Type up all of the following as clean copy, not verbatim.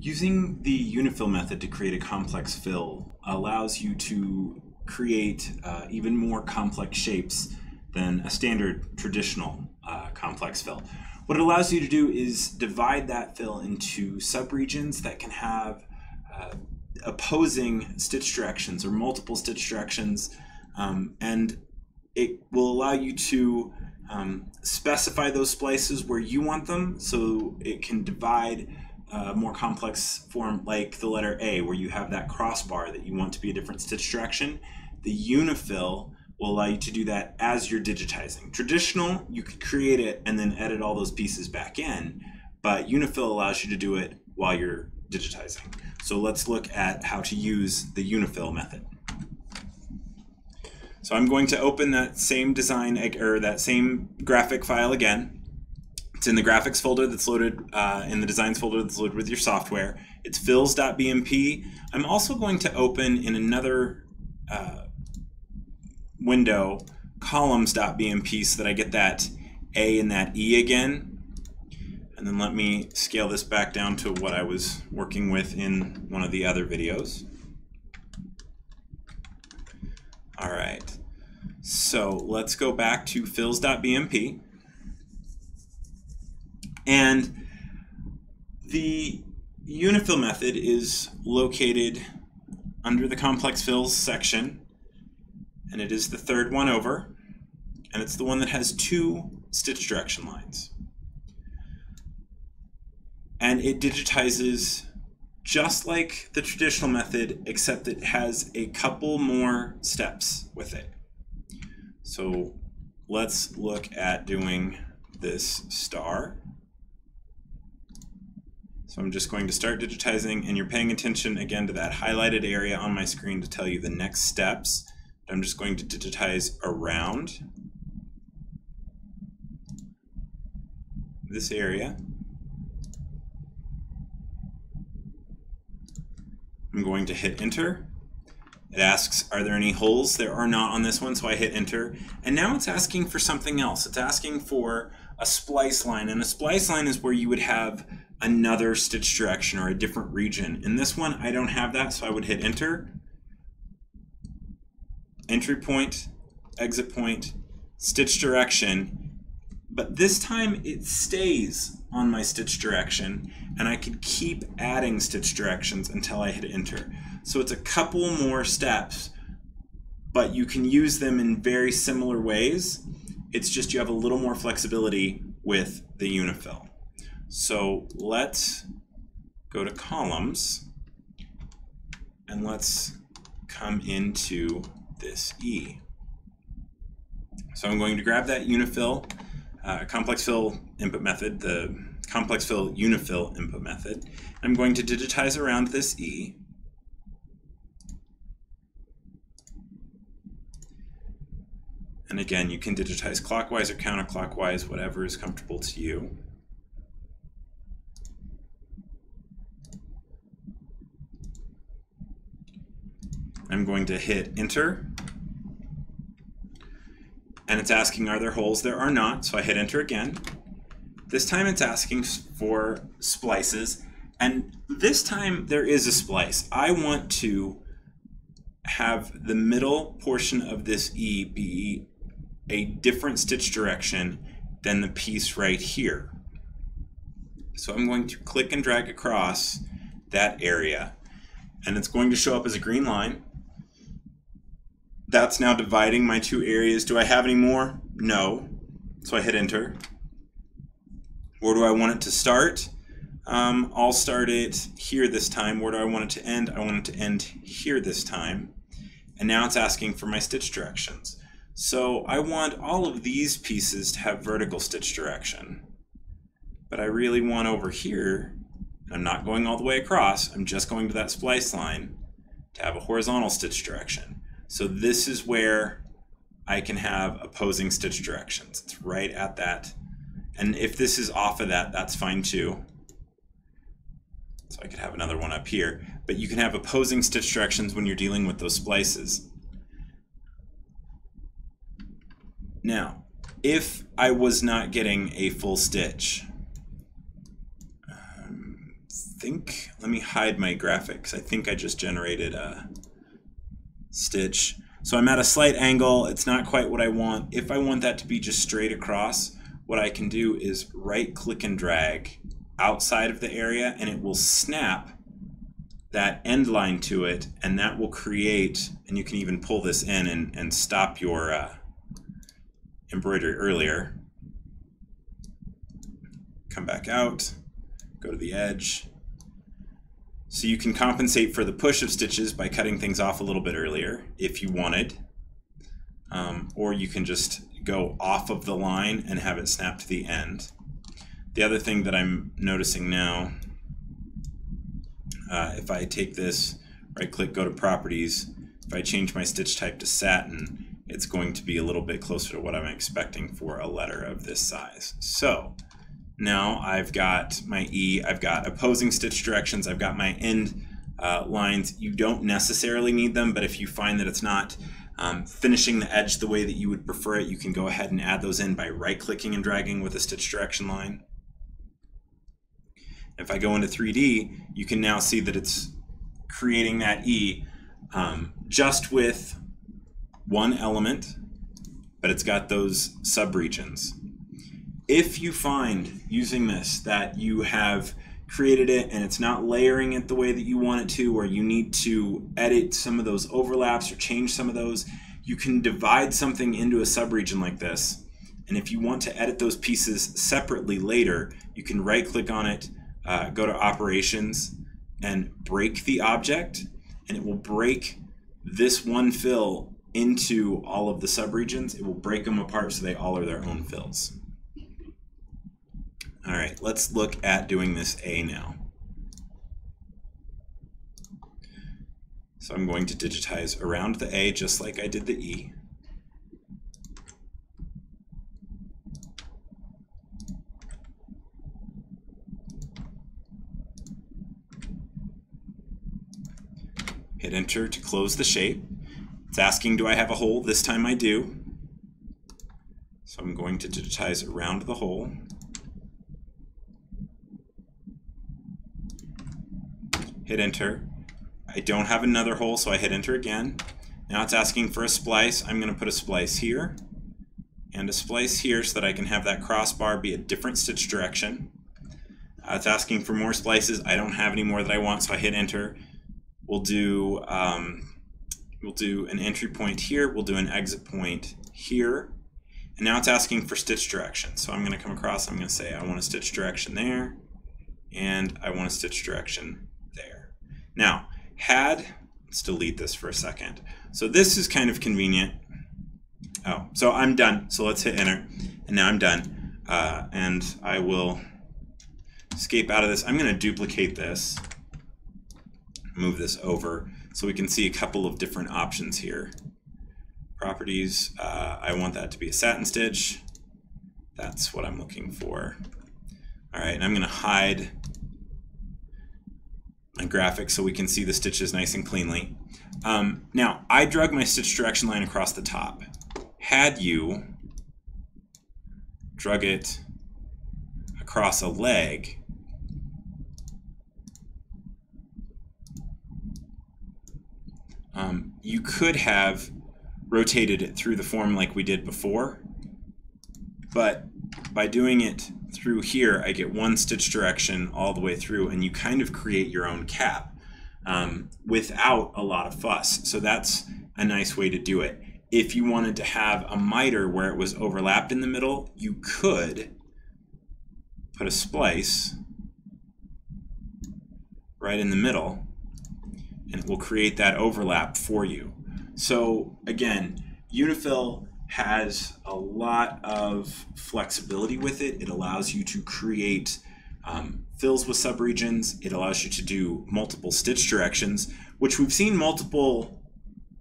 Using the unifill method to create a complex fill allows you to create even more complex shapes than a standard traditional complex fill. What it allows you to do is divide that fill into subregions that can have opposing stitch directions or multiple stitch directions, and it will allow you to specify those splices where you want them, so it can divide more complex form like the letter A, where you have that crossbar that you want to be a different stitch direction. The unifill will allow you to do that as you're digitizing. Traditional, you could create it and then edit all those pieces back in, but unifill allows you to do it while you're digitizing. So let's look at how to use the unifill method. So I'm going to open that same design or that same graphic file again. It's in the graphics folder that's loaded, in the designs folder that's loaded with your software. It's fills.bmp. I'm also going to open in another window columns.bmp so that I get that A and that E again. And then let me scale this back down to what I was working with in one of the other videos. All right, so let's go back to fills.bmp. And the unifill method is located under the complex fills section, and it is the third one over, and it's the one that has two stitch direction lines. And it digitizes just like the traditional method, except it has a couple more steps with it. So let's look at doing this star. So I'm just going to start digitizing, and you're paying attention again to that highlighted area on my screen to tell you the next steps. I'm just going to digitize around this area. I'm going to hit enter. It asks, are there any holes? There are not on this one, so I hit enter. And now it's asking for something else. It's asking for a splice line, and a splice line is where you would have another stitch direction or a different region. In this one, I don't have that, so I would hit enter. Entry point, exit point, stitch direction, but this time it stays on my stitch direction, and I could keep adding stitch directions until I hit enter. So it's a couple more steps, but you can use them in very similar ways. It's just you have a little more flexibility with the unifill. So let's go to columns, and let's come into this E. So I'm going to grab that unifill, complex fill input method, the complex fill unifill input method. I'm going to digitize around this E. And again, you can digitize clockwise or counterclockwise, whatever is comfortable to you. I'm going to hit enter, and it's asking, are there holes? There are not, so I hit enter again. This time it's asking for splices, and this time there is a splice. I want to have the middle portion of this E be a different stitch direction than the piece right here. So I'm going to click and drag across that area, and it's going to show up as a green line. That's now dividing my two areas. Do I have any more? No. So I hit enter. Where do I want it to start? I'll start it here this time. Where do I want it to end? I want it to end here this time. And now it's asking for my stitch directions. So I want all of these pieces to have vertical stitch direction. But I really want over here, and I'm not going all the way across, I'm just going to that splice line to have a horizontal stitch direction. So this is where I can have opposing stitch directions. It's right at that. And if this is off of that, that's fine too. So I could have another one up here. But you can have opposing stitch directions when you're dealing with those splices. Now, if I was not getting a full stitch, think, let me hide my graphics. I think I just generated a stitch. So I'm at a slight angle. It's not quite what I want. If I want that to be just straight across, what I can do is right click and drag outside of the area, and it will snap that end line to it, and that will create, and you can even pull this in and stop your embroidery earlier. Come back out, go to the edge. So you can compensate for the push of stitches by cutting things off a little bit earlier if you wanted, or you can just go off of the line and have it snap to the end. The other thing that I'm noticing now, if I take this, right click, go to properties, if I change my stitch type to satin, it's going to be a little bit closer to what I'm expecting for a letter of this size. So now I've got my E, I've got opposing stitch directions, I've got my end lines. You don't necessarily need them, but if you find that it's not finishing the edge the way that you would prefer it, you can go ahead and add those in by right-clicking and dragging with a stitch direction line. If I go into 3D, you can now see that it's creating that E just with one element, but it's got those subregions. If you find using this that you have created it and it's not layering it the way that you want it to, or you need to edit some of those overlaps or change some of those, you can divide something into a subregion like this. And if you want to edit those pieces separately later, you can right click on it, go to operations and break the object, and it will break this one fill into all of the subregions. It will break them apart so they all are their own fills. All right, let's look at doing this A now. So I'm going to digitize around the A just like I did the E. Hit enter to close the shape. It's asking, do I have a hole? This time I do. So I'm going to digitize around the hole. Hit enter. I don't have another hole, so I hit enter again. Now it's asking for a splice. I'm going to put a splice here and a splice here so that I can have that crossbar be a different stitch direction. It's asking for more splices. I don't have any more that I want, so I hit enter. We'll do an entry point here. We'll do an exit point here. And now it's asking for stitch direction. So I'm going to come across, I'm going to say I want a stitch direction there, and I want a stitch direction there. Now, let's delete this for a second. So this is kind of convenient. Oh, so I'm done. So let's hit enter, and now I'm done. And I will escape out of this. I'm going to duplicate this, move this over, so we can see a couple of different options here. Properties, I want that to be a satin stitch. That's what I'm looking for. All right, and I'm going to hide my graphics so we can see the stitches nice and cleanly. Now, I drug my stitch direction line across the top. Had you drug it across a leg, you could have rotated it through the form like we did before, but by doing it through here, I get one stitch direction all the way through, and you kind of create your own cap without a lot of fuss. So that's a nice way to do it. If you wanted to have a miter where it was overlapped in the middle, you could put a splice right in the middle, and it will create that overlap for you. So again, Unifill has a lot of flexibility with it. It allows you to create fills with subregions. It allows you to do multiple stitch directions, which we've seen multiple,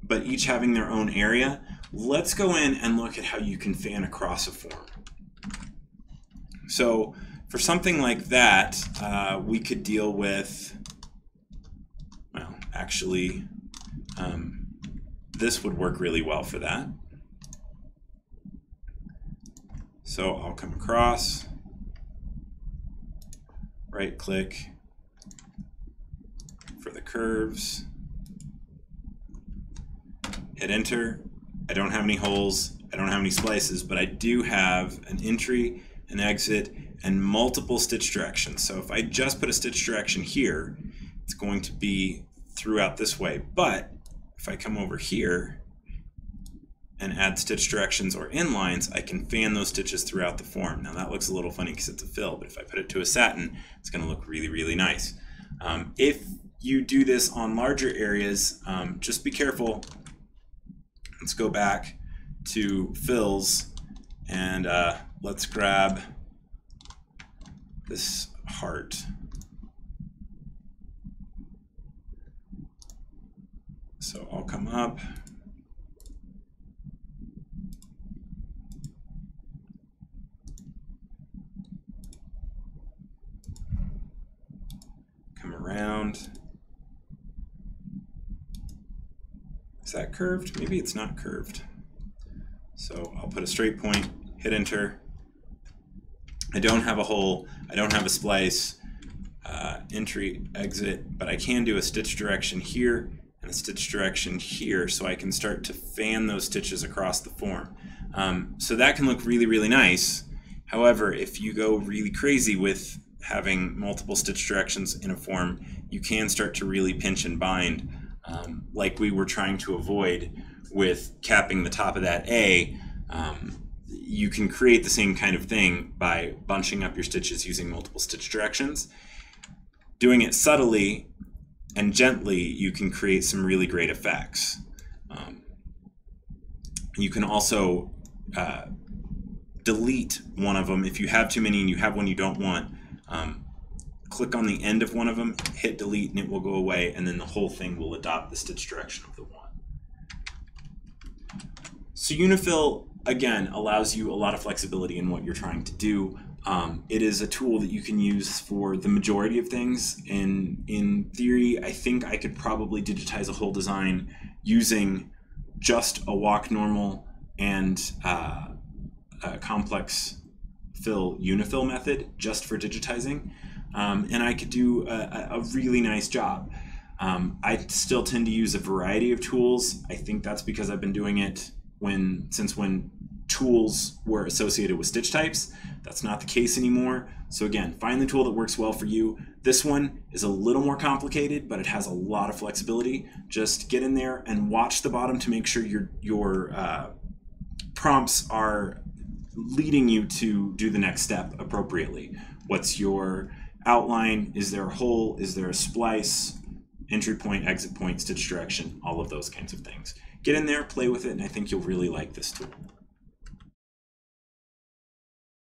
but each having their own area. Let's go in and look at how you can fan across a form. So for something like that, we could deal with, well, actually, this would work really well for that. So I'll come across, right click, curves, hit enter. I don't have any holes, I don't have any splices, but I do have an entry, an exit, and multiple stitch directions. So if I just put a stitch direction here, it's going to be throughout this way. But if I come over here and add stitch directions or inlines, I can fan those stitches throughout the form. Now that looks a little funny because it's a fill, but if I put it to a satin, it's going to look really, really nice. If you do this on larger areas, just be careful. Let's go back to fills and let's grab this heart. So I'll come up. Come around. Is that curved? Maybe it's not curved. So I'll put a straight point, hit enter. I don't have a hole, I don't have a splice, entry, exit, but I can do a stitch direction here and a stitch direction here, so I can start to fan those stitches across the form. So that can look really, really nice. However, if you go really crazy with having multiple stitch directions in a form, you can start to really pinch and bind, like we were trying to avoid with capping the top of that A. You can create the same kind of thing by bunching up your stitches using multiple stitch directions. Doing it subtly and gently, you can create some really great effects. You can also delete one of them if you have too many and you have one you don't want. Click on the end of one of them, hit delete, and it will go away, and then the whole thing will adopt the stitch direction of the one. So Unifill, again, allows you a lot of flexibility in what you're trying to do. It is a tool that you can use for the majority of things. In theory, I think I could probably digitize a whole design using just a walk normal and a complex fill Unifill method just for digitizing. And I could do a really nice job. I still tend to use a variety of tools. I think that's because I've been doing it since when tools were associated with stitch types. That's not the case anymore. So again, find the tool that works well for you. This one is a little more complicated, but it has a lot of flexibility. Just get in there and watch the bottom to make sure your prompts are leading you to do the next step appropriately. What's your outline? Is there a hole? Is there a splice? Entry point, exit point, stitch direction, all of those kinds of things. Get in there, play with it, and I think you'll really like this tool.